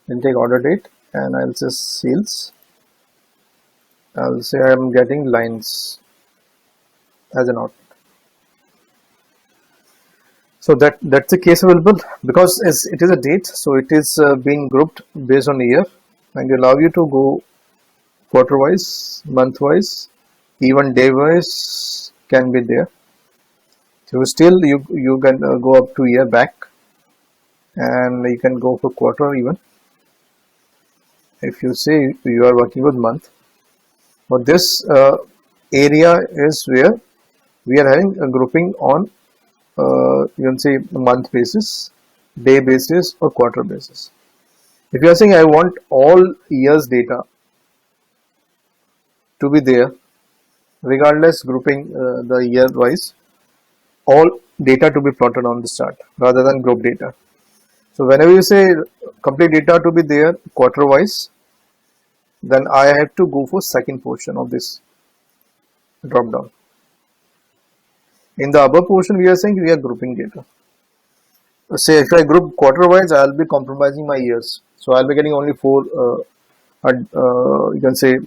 I'll take order date and I'll say sales. I'll say I'm getting lines as an output. So that's the case available because as it is a date, so it is being grouped based on a year and allow you to go quarter wise, month wise, even day wise can be there. So still you can go up to year back and you can go for quarter even. If you say you are working with month, but this area is where we are having a grouping on you can say month basis, day basis or quarter basis. If you are saying I want all years data to be there, regardless grouping the year wise, all data to be plotted on the chart rather than group data. So whenever you say complete data to be there quarter wise, then I have to go for second portion of this drop down. In the above portion, we are saying we are grouping data. Say if I group quarter wise, I'll be compromising my years. So I'll be getting only four, you can say,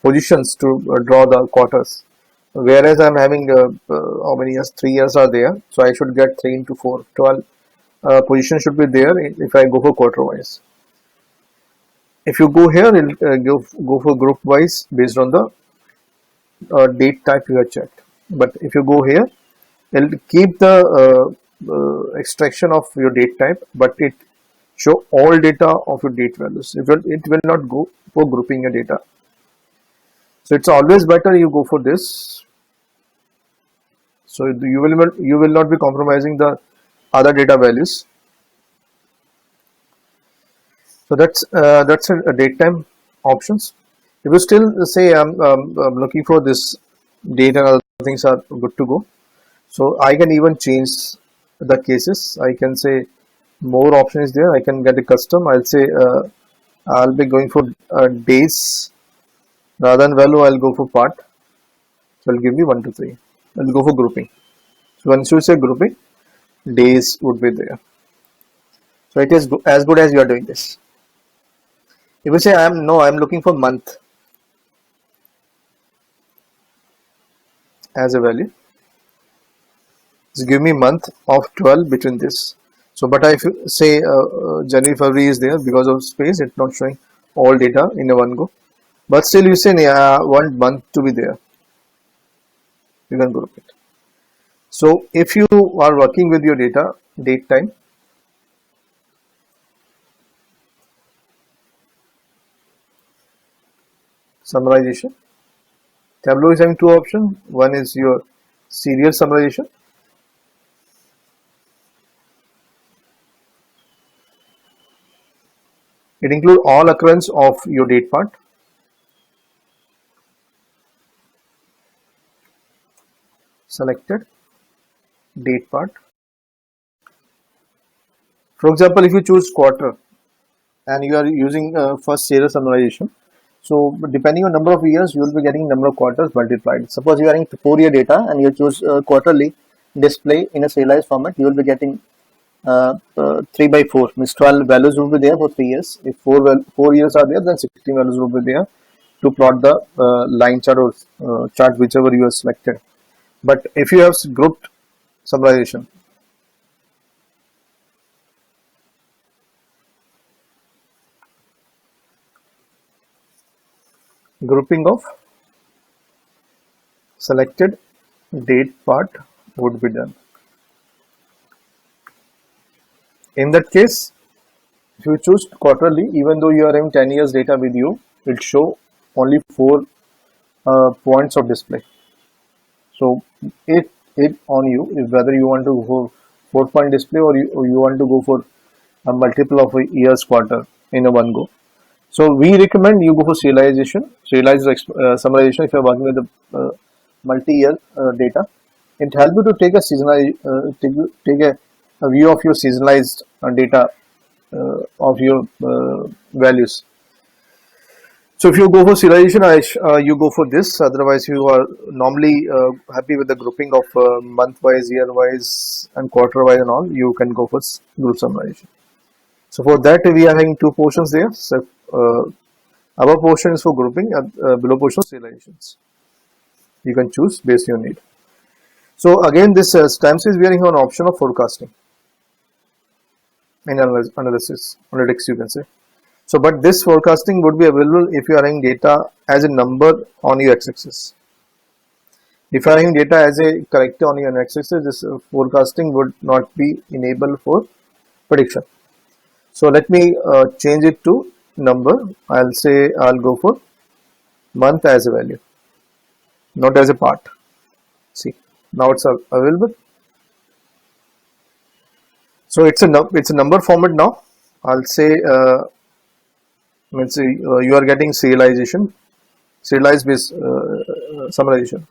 positions to draw the quarters. Whereas I'm having how many years? 3 years are there. So I should get 3 into 4, 12 positions should be there if I go for quarter wise. If you go here, it'll go for group wise based on the date type you have checked. But if you go here, it'll keep the extraction of your date type, but it show all data of your date values. It will not go for grouping your data. So it's always better you go for this. So you will not be compromising the other data values. So that's a date time options. If you still say I'm looking for this date and other things are good to go, so I can even change the cases. I can say more options there. I can get a custom. I'll say I'll be going for days rather than value. I'll go for part. So it'll give me 1 to 3. I'll go for grouping. So once you say grouping, days would be there. So it is as good as you are doing this. If you say I'm looking for month as a value. Just give me month of 12 between this. So, but if you say January, February is there because of space, it's not showing all data in a one go. But still, you say want month to be there. You can group it. So, if you are working with your data, date time, summarization. Tableau is having two options. One is your serial summarization. It includes all occurrence of your date part. Selected date part. For example, if you choose quarter and you are using first serial summarization, so depending on number of years, you will be getting number of quarters multiplied. Suppose you are having 4-year data and you choose quarterly display in a serialized format, you will be getting 3 by 4 means 12 values will be there for 3 years. If 4 years are there, then 16 values will be there to plot the line chart or chart whichever you have selected. But if you have grouped summarization, grouping of selected date part would be done. In that case, if you choose quarterly, even though you are having 10 years data with you, it will show only 4 points of display. So it on you is whether you want to go for 4-point display or you want to go for a multiple of a year's quarter in a one go. So we recommend you go for serialization, serialized summarization if you are working with the multi-year data. It helps you to take a seasonal, take a view of your seasonalized data of your values. So if you go for serialization, you go for this. Otherwise, you are normally happy with the grouping of month-wise, year-wise, and quarter-wise and all. You can go for group summarization. So for that we are having two portions there. So above portion is for grouping, below portion is serializations. You can choose based on your need. So again, this time series we are having an option of forecasting in analytics you can say. So but this forecasting would be available if you are having data as a number on your x-axis. If you are having data as a character on your x-axis, this forecasting would not be enabled for prediction. So let me change it to number. I'll say I'll go for month as a value, not as a part. See, now it's available. So it's a number format now. I'll say you are getting serialized based summarization.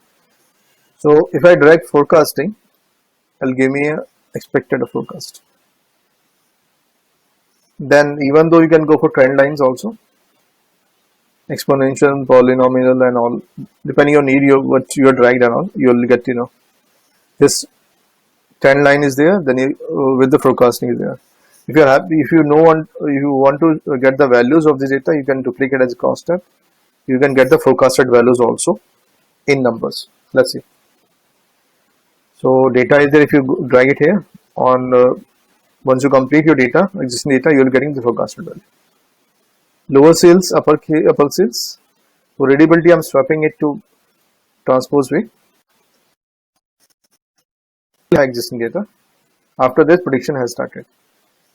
So if I direct forecasting, it'll give me a expected forecast. Then even though you can go for trend lines also, exponential, polynomial and all, depending on need what you are dragged around, you'll get this trend line is there, then with the forecasting is there. If you are happy, if you want to get the values of this data, you can duplicate as a cost step. You can get the forecasted values also in numbers. Let's see. So data is there. If you drag it here on once you complete your data, existing data, you are getting the forecasted value. Lower sales, upper sales. For readability, I'm swapping it to transpose way. Existing data. After this, prediction has started.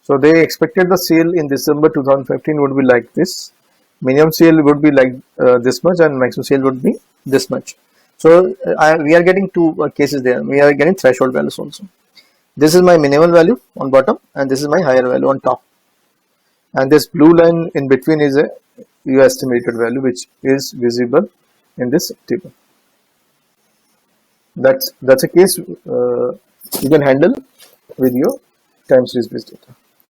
So they expected the sale in December 2015 would be like this. Minimum sale would be like this much, and maximum sale would be this much. So we are getting two cases there. We are getting threshold values also. This is my minimal value on bottom, and this is my higher value on top. And this blue line in between is a your estimated value, which is visible in this table. That's a case you can handle with your time series based data.